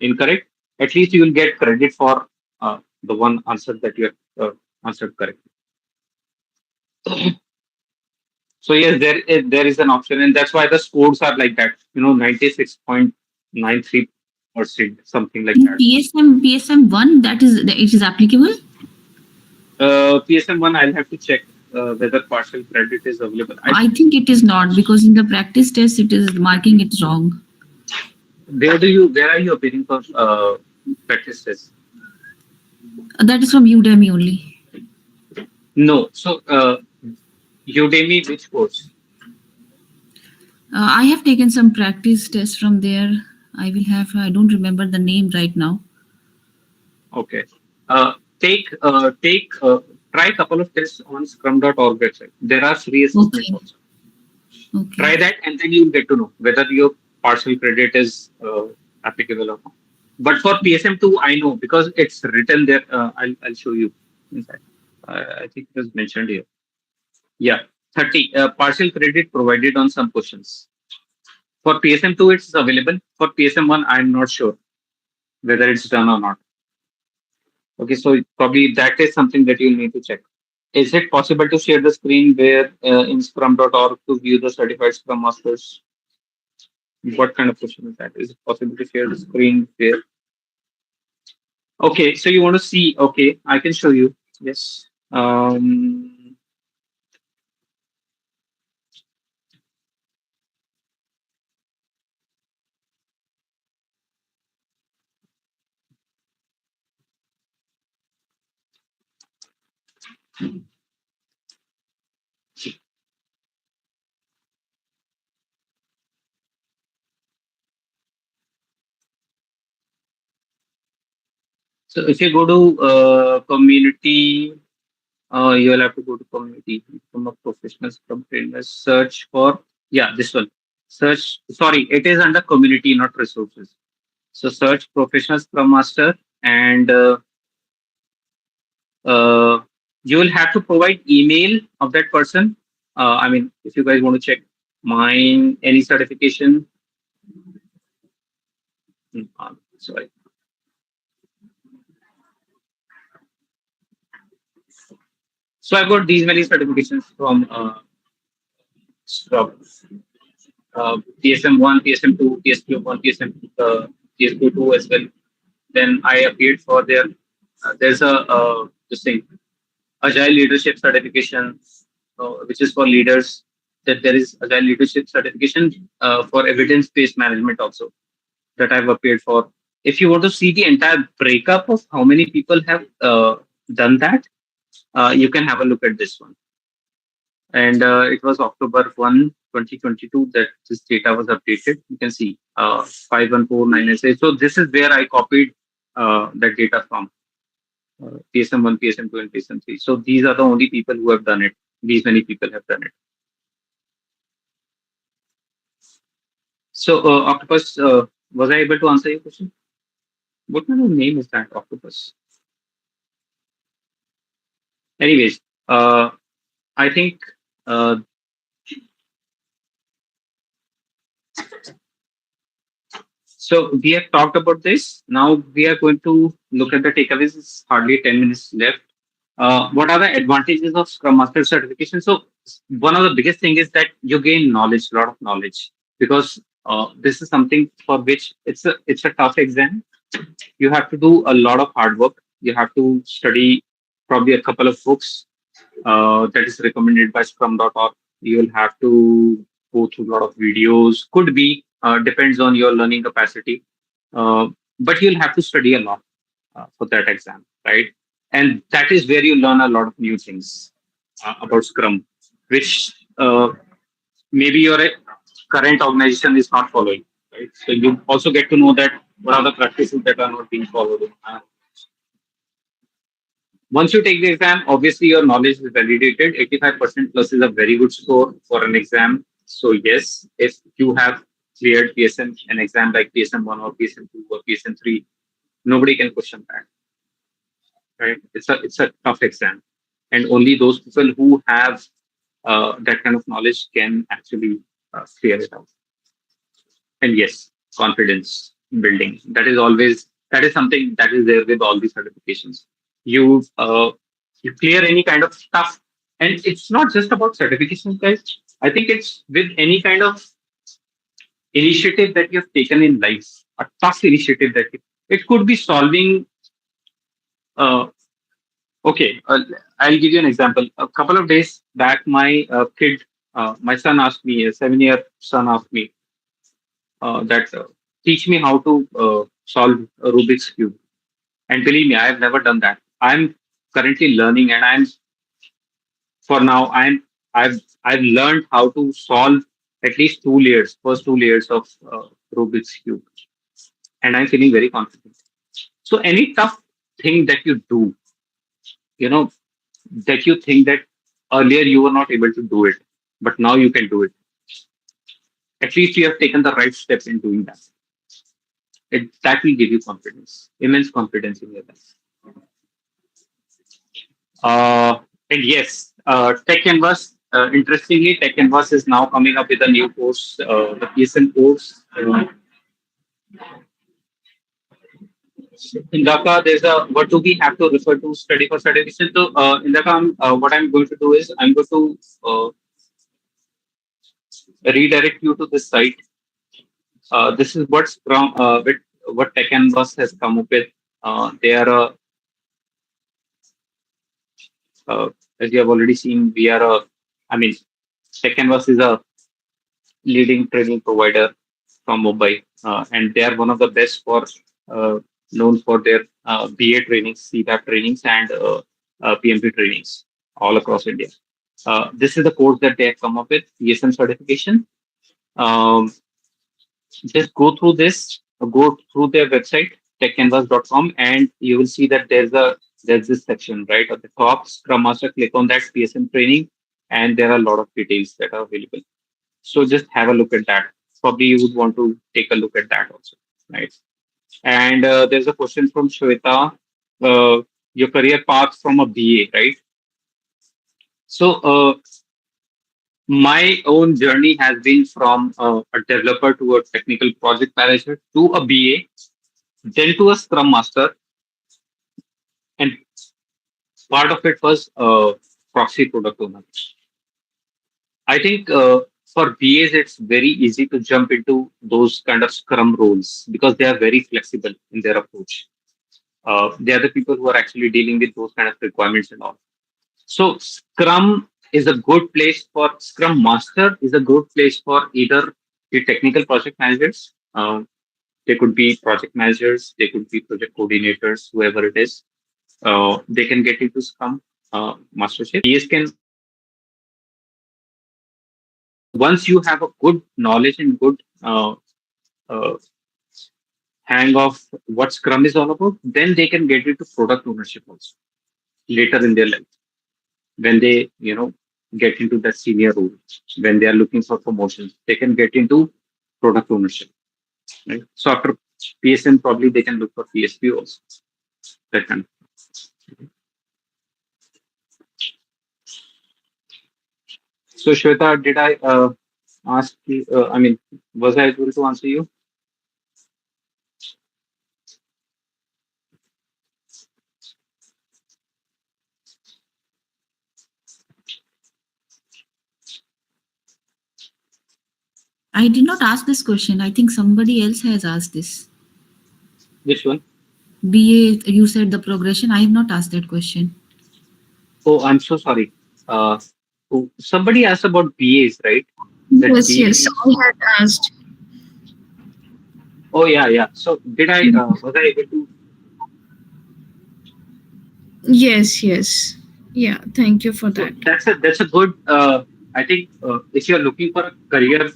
incorrect, at least you will get credit for the one answer that you have answered correctly. So yes, there is an option, and that's why the scores are like that. 96.93%, something like In that. PSM 1, that is it is applicable. PSM1, I'll have to check whether partial credit is available. I think it is not, because in the practice test it is marking it wrong. Where are you appearing for practice tests? That is from Udemy only. No. So Udemy, which course? I have taken some practice tests from there. I don't remember the name right now. Okay. Take try a couple of tests on Scrum.org website. There are free assessments Okay. also. Okay. Try that, and then you'll get to know whether your partial credit is applicable or not. But for PSM2, I know because it's written there. I'll show you. In fact, I think it was mentioned here. Yeah, 30 partial credit provided on some questions. For PSM2, it's available. For PSM1, I'm not sure whether it's done or not. Okay, so probably that is something that you'll need to check. Is it possible to share the screen where in scrum.org to view the certified Scrum Masters? What kind of question is that? Is it possible to share the screen there? Okay, so you want to see? Okay, I can show you. Yes. So if you go to community, you'll have to go to community, become a professional Scrum trainer, search for, yeah, this one. Search, sorry, it is under community, not resources. So search professional Scrum Master, and you will have to provide email of that person. I mean, if you guys want to check Mine, any certification? Sorry. So I've got these many certifications from Scrum. PSM1, PSM2, PSQ1, PSQ2 as well. Then I appeared for their, there's a this thing, Agile Leadership Certification, which is for leaders. That there is Agile Leadership Certification for evidence-based management also that I've appeared for. If you want to see the entire breakup of how many people have done that, you can have a look at this one. And it was October 1, 2022 that this data was updated. You can see 5149 SA. So this is where I copied that data from PSM1, PSM2, and PSM3. So these are the only people who have done it. These many people have done it. So Octopus, was I able to answer your question? What kind of name is that, Octopus? Anyways, I think uh, so. We have talked about this. Now we are going to look at the takeaways. It's hardly 10 minutes left. What are the advantages of Scrum Master certification? So one of the biggest thing is that you gain knowledge, a lot of knowledge, because this is something for which it's a tough exam. You have to do a lot of hard work. You have to study probably a couple of books that is recommended by Scrum.org. You will have to go through a lot of videos. Could be depends on your learning capacity, uh, but you'll have to study a lot for that exam, right? And that is where you learn a lot of new things about Scrum, which maybe your current organization is not following, right? So you also get to know that what are the practices that are not being followed. Once you take the exam, obviously your knowledge is validated. 85% plus is a very good score for an exam. So yes, if you have cleared PSM, an exam like PSM1 or PSM2 or PSM3, nobody can question that, right? It's a tough exam, and only those people who have that kind of knowledge can actually clear it out. And yes, confidence building. That is something that is there with all these certifications. You clear any kind of stuff, and it's not just about certifications, guys. I think it's with any kind of initiative that you have taken in life, a tough initiative it could be solving. Okay, I'll give you an example. A couple of days back, my son asked me, a 7-year son asked me that teach me how to solve a Rubik's cube. And believe me, I have never done that. I'm currently learning, and for now I've learned how to solve at least first 2 layers of Rubik's cube, and I'm feeling very confident. So any tough thing that you do, you know, that you think that earlier you were not able to do it, but now you can do it. At least you have taken the right steps in doing that. That will give you confidence, immense confidence in your life. And yes, Techcanvass. Interestingly, Techcanvass is now coming up with a new course, the PSN course. In Dhaka, there's a what do we have to refer to study for certification. So in Dhaka, what I'm going to do is I'm going to redirect you to this site. This is what Techcanvass has come up with. They are as you have already seen, I mean, Techcanvass is a leading training provider from Mumbai, and they are one of the best known for their BA trainings, CPAP trainings, and PMP trainings all across India. This is the course that they have come up with, ESM certification. Um, just go through their website, techcanvas.com, and you will see that there's this section right at the top, Scrum Master. Click on that PSM training, and there are a lot of details that are available. So just have a look at that. Probably you would want to take a look at that also, right? And there's a question from Shweta. Your career path from a BA, right? So My own journey has been from a developer to a technical project manager to a BA, then to a Scrum Master, and part of it was proxy product owner. I think for BAs, it's very easy to jump into those kind of Scrum roles because they are very flexible in their approach. They are the people who are actually dealing with those kind of requirements and all. So Scrum is a good place for Scrum Master is a good place for either the technical project managers. They could be project managers, they could be project coordinators, whoever it is. They can get into Scrum mastership. BAs can once you have a good knowledge and good uh, hang of what Scrum is all about, then they can get into product ownership also later in their life when they get into that senior role, when they are looking for promotions, they can get into product ownership. Right? So after PSM, probably they can look for PSP also. That kind. So Shweta, did I ask you? I mean, was I able to answer you? I did not ask this question. I think somebody else has asked this. Which one? BA, you said the progression. I have not asked that question. Oh, I'm so sorry. Uh, Somebody asked about BAs, right? That Yes, yes, I BAs. had asked. Oh yeah, yeah. So did I? Was I able to? Yes, yes. Yeah, thank you for So that. that's a good. I think if you're looking for a career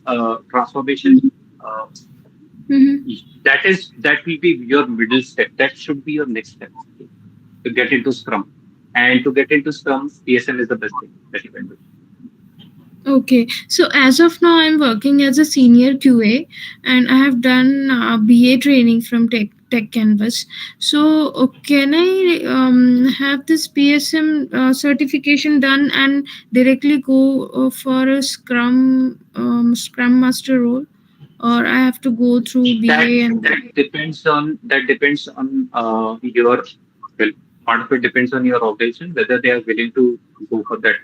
transformation, uh, Mm-hmm. that will be your middle step. That should be your next step to get into Scrum. And to get into Scrum, PSM is the best thing that you can do. Okay, so as of now, I'm working as a senior QA, and I have done BA training from Techcanvass. So, can I have this PSM certification done and directly go for a Scrum Master role, or I have to go through That BA and depends on your well, part of it depends on your organization whether they are willing to go for that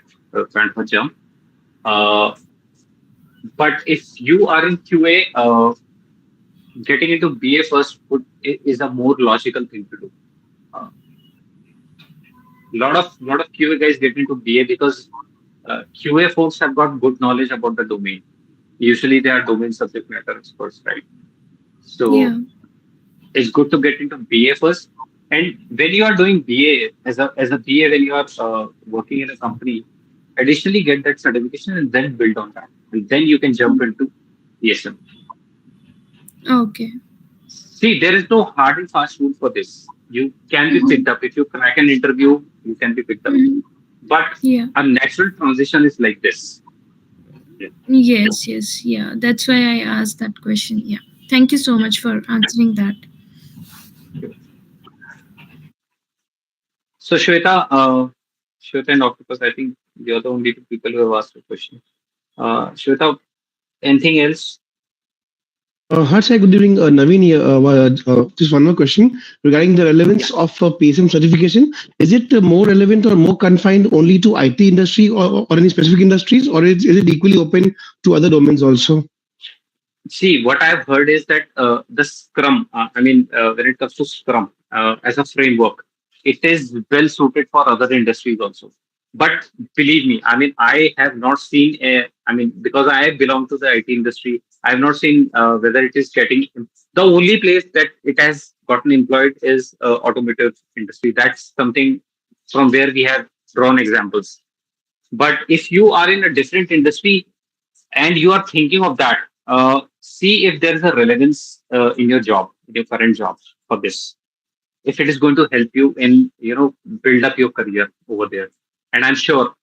kind of a jump. Uh, but if you are in QA, getting into BA first is a more logical thing to do. A lot of QA guys get into BA because QA folks have got good knowledge about the domain. Usually, they are domain subject matter experts, right? yeah. So it's good to get into BA first. And when you are doing BA as a BA, when you are working in a company, additionally get that certification and then build on that, and then you can jump into PSM. Okay. See, there is no hard and fast rule for this. You can be Mhm. picked up if you crack an interview. You can be picked up, Mhm. but Yeah. a natural transition is like this. Yeah. Yes, yes, yeah. That's why I asked that question. Yeah. Thank you so much for answering that. So Shweta and Octopus, I think you're the only two people who have asked a question. Shweta, anything else? Hi, good evening, Naveen here. Just one more question regarding the Yeah. relevance of PSM certification. Is it more relevant or more confined only to IT industry or any specific industries, or is it equally open to other domains also? See, what I've heard is that the Scrum, when it comes to Scrum as a framework, it is well suited for other industries also. But believe me, I have not seen because I belong to the IT industry, I have not seen whether it is getting, the only place that it has gotten employed is automotive industry. That's something from where we have drawn examples. But if you are in a different industry, and you are thinking of that, see if there is a relevance in your job, in your current job for this. If it is going to help you in, build up your career over there. And I'm sure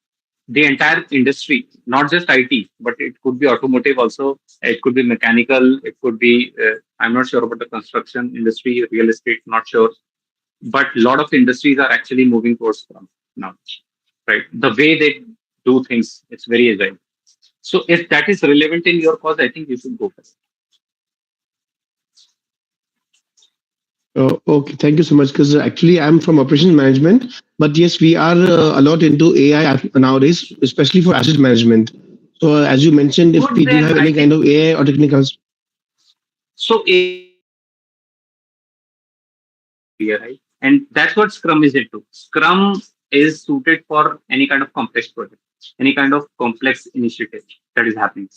the entire industry, not just IT, but it could be automotive also. It could be mechanical. It could be, I'm not sure about the construction industry, real estate, not sure. But a lot of industries are actually moving towards Scrum now, right? The way they do things, it's very agile. So if that is relevant in your cause, I think you should go for it. Okay, thank you so much. Because actually, I'm from operations management, but yes, we are a lot into AI nowadays, especially for asset management. So, as you mentioned, if Good we do then, have I any kind think. of AI or technicals, So AI is area, right? And that's what Scrum is into. Scrum is suited for any kind of complex project, any kind of complex initiative that is happening.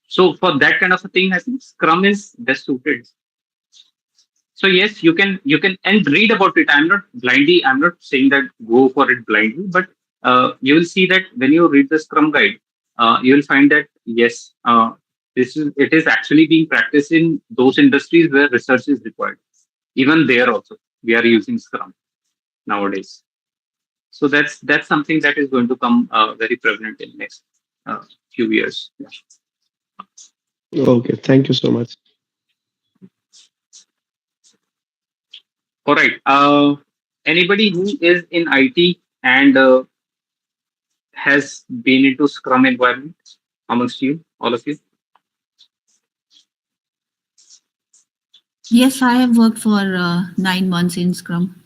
So for that kind of a thing, I think Scrum is best suited. So yes, you can and read about it. I'm not saying that go for it blindly, but you will see that when you read the Scrum guide, you will find that yes, it is actually being practiced in those industries where research is required. Even there also, we are using Scrum nowadays. So that's something that is going to come very prevalent in next few years. Yeah. okay, thank you so much. All right. Anybody who is in IT and has been into Scrum environment amongst you, all of you? Yes, I have worked for 9 months in Scrum.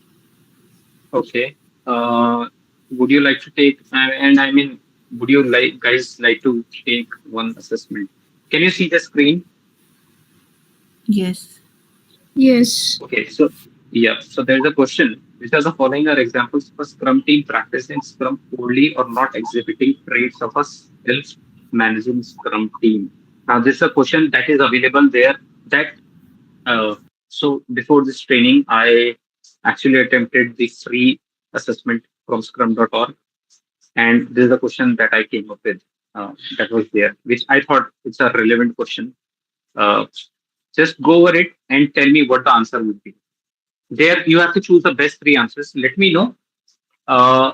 Okay. Would you like to take, and I mean, would you like guys like to take one assessment? Can you see the screen? Yes. Yes. Okay, so yeah, so there is a question. Which are the following are examples of a Scrum team practicing Scrum poorly or not exhibiting traits of a self-managing Scrum team? Now, this is a question that is available there. That so before this training, I actually attempted the free assessment from Scrum.org, and this is the question that I came up with. That was there, which I thought it's a relevant question. Uh, just go over it and tell me what the answer would be. There, you have to choose the best three answers. Let me know.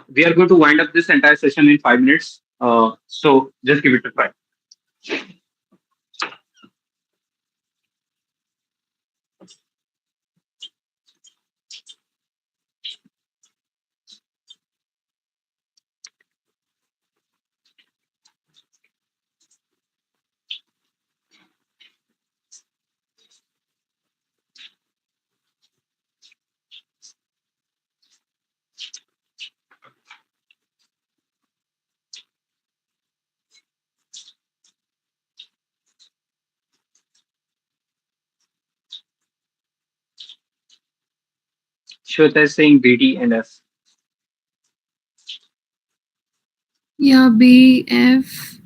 We are going to wind up this entire session in 5 minutes. So just give it a try. Shweta is saying BD and F. Yeah, BF.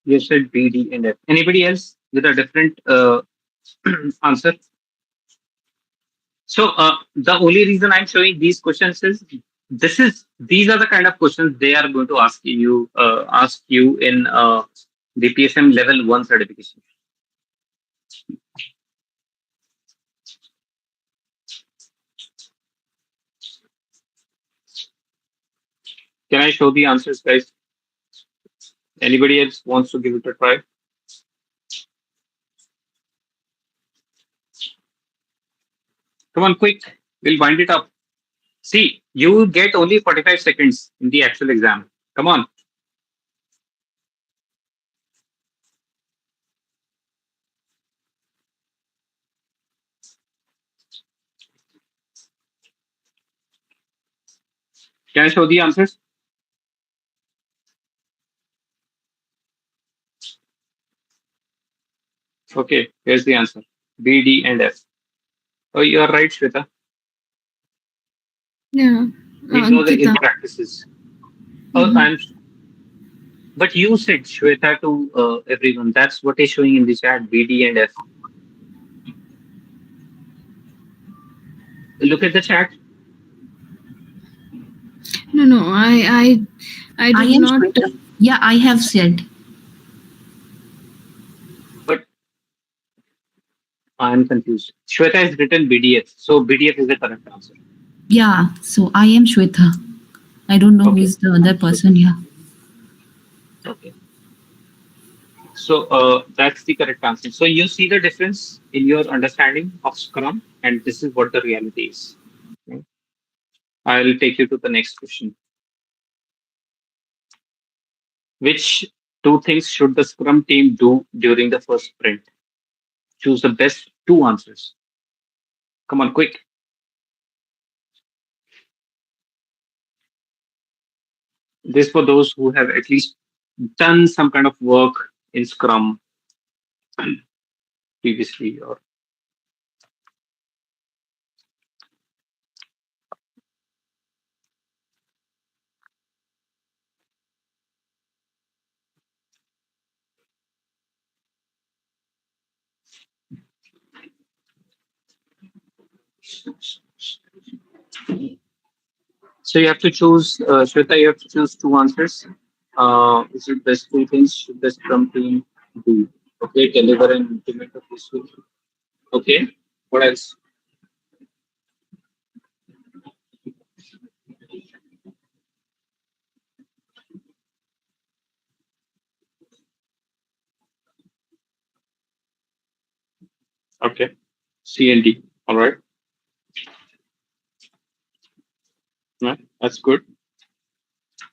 You said BD and F. Anybody else with a different answer? So the only reason I'm showing these questions is these are the kind of questions they are going to ask you in the PSM level 1 certification. Can I show the answers, guys? Anybody else wants to give it a try? Come on, quick. We'll wind it up. See, you will get only 45 seconds in the actual exam. Come on. Can I show the answers? Okay, here's the answer. B, D, and F. Oh, you are right, Shweta. Yeah, These are the ill Ankita. practices. Oh, Mhm. but you said Shweta to everyone. That's what is showing in the chat. B, D, and F. Look at the chat. No, no, I I did am not. Shweta. Yeah, I have said. But I'm confused. Shweta has written BDF. So BDF is the correct answer. Yeah, so I am Shweta. I don't know who Okay. is the other Shweta. person. Yeah. Okay. So that's the correct answer. So you see the difference in your understanding of Scrum, and this is what the reality is. Okay. I'll take you to the next question. Which two things should the Scrum team do during the first sprint? Choose the best two answers. Come on, quick. This for those who have at least done some kind of work in Scrum previously. Or so you have to choose, Shweta, you have to choose two answers. Is it best two things should the Scrum team do? Okay, deliver and implement a peaceful. Okay, what else? Okay, C and D. All right, right. That's good.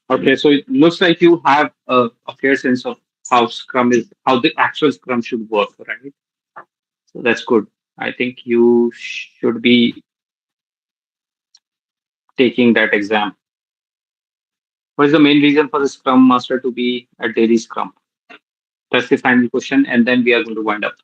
Okay, so it looks like you have a fair sense of how Scrum is, how the actual Scrum should work, right? So that's good. I think you should be taking that exam. What is the main reason for the Scrum Master to be a daily Scrum? That's the final question, and then we are going to wind up.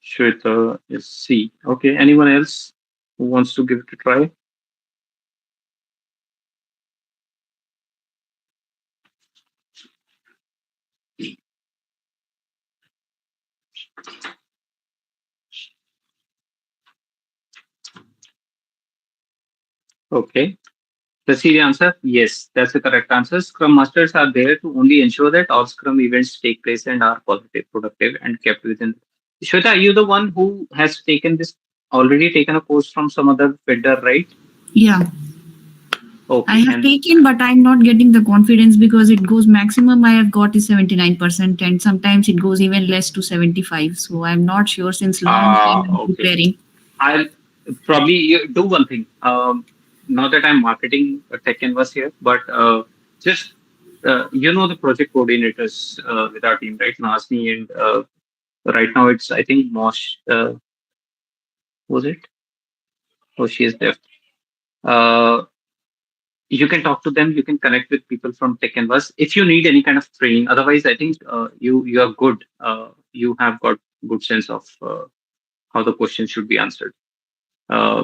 Shweta is C. Okay, anyone else who wants to give it a try? Okay, let's see the answer. Yes, that's the correct answer. Scrum Masters are there to only ensure that all Scrum events take place and are positive, productive, and kept within. Shweta, are you the one who has taken this, already taken a course from some other vendor, right? Yeah, I Okay, have and taken, but I'm not getting the confidence because it goes maximum I have got is 79%, and sometimes it goes even less to 75. So I'm not sure since long time I'm okay. preparing. I'll probably do one thing. Not that I'm marketing Techcanvass here, but just the project coordinators with our team, right? Nasni and right now it's I think Mosh. Was it? Oh, she is there. Uh, you can talk to them. You can connect with people from Techcanvass if you need any kind of training. Otherwise, I think you are good. You have got good sense of how the question should be answered. Uh,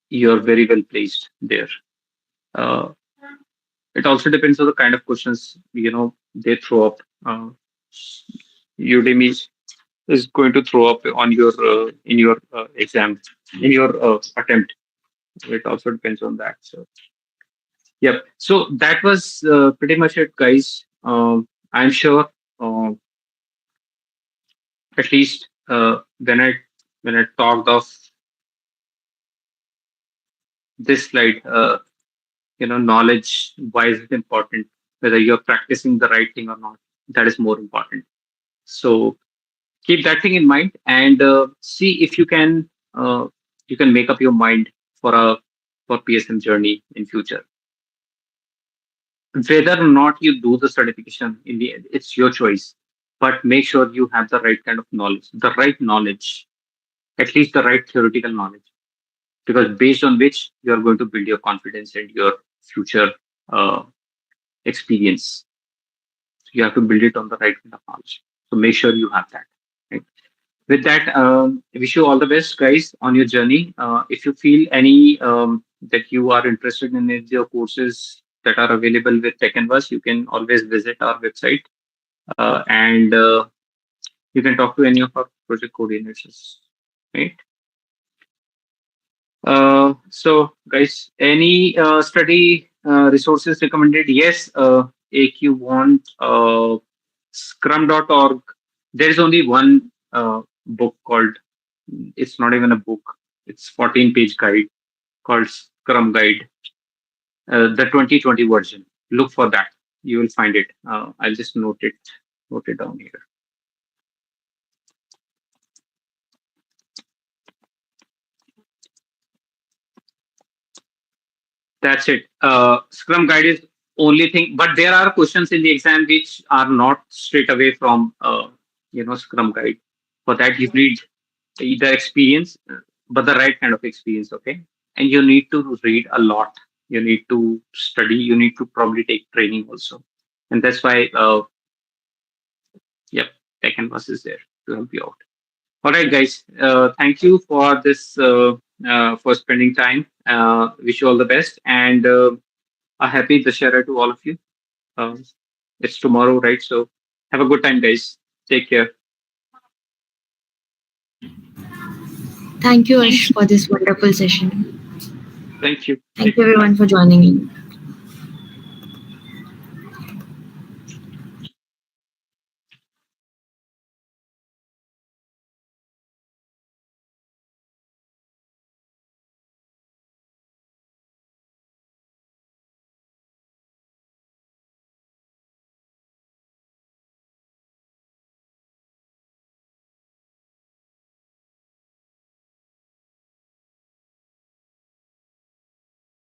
you're very well placed there. Uh, it also depends on the kind of questions they throw up. Udemy is going to throw up on your in your exam in your attempt. It also depends on that. So yep. So that was pretty much it, guys. I'm sure at least when I talked of this slide, knowledge. Why is it important? Whether you're practicing the right thing or not, that is more important. So keep that thing in mind and see if you can make up your mind for a for PSM journey in future. Whether or not you do the certification in the end, it's your choice. But make sure you have the right kind of knowledge, the right knowledge, at least the right theoretical knowledge, because based on which you are going to build your confidence and your future uh, experience. So you have to build it on the right kind of knowledge. So make sure you have that. Right? With that, I wish you all the best, guys, on your journey. If you feel any that you are interested in any of your courses that are available with Techcanvass, you can always visit our website and you can talk to any of our project coordinators. Right. So, guys, any study resources recommended? Yes, if you want scrum.org, there is only one book called, it's not even a book, it's 14-page guide called Scrum Guide, the 2020 version. look for that. You will find it. I'll just note it down here. That's it. Scrum Guide is only thing, but there are questions in the exam which are not straight away from Scrum Guide. For that, you need either experience, but the right kind of experience. Okay, and you need to read a lot. You need to study. You need to probably take training also, and that's why. Yep, Techcanvass is there to help you out. All right, guys. Thank you for this. For spending time. Wish you all the best and a happy Dashera to all of you. Um, it's tomorrow, right? So have a good time, guys. Take care. Thank you, Ash, for this wonderful session. Thank you. Thank Take you, care. Bye. everyone, for joining in.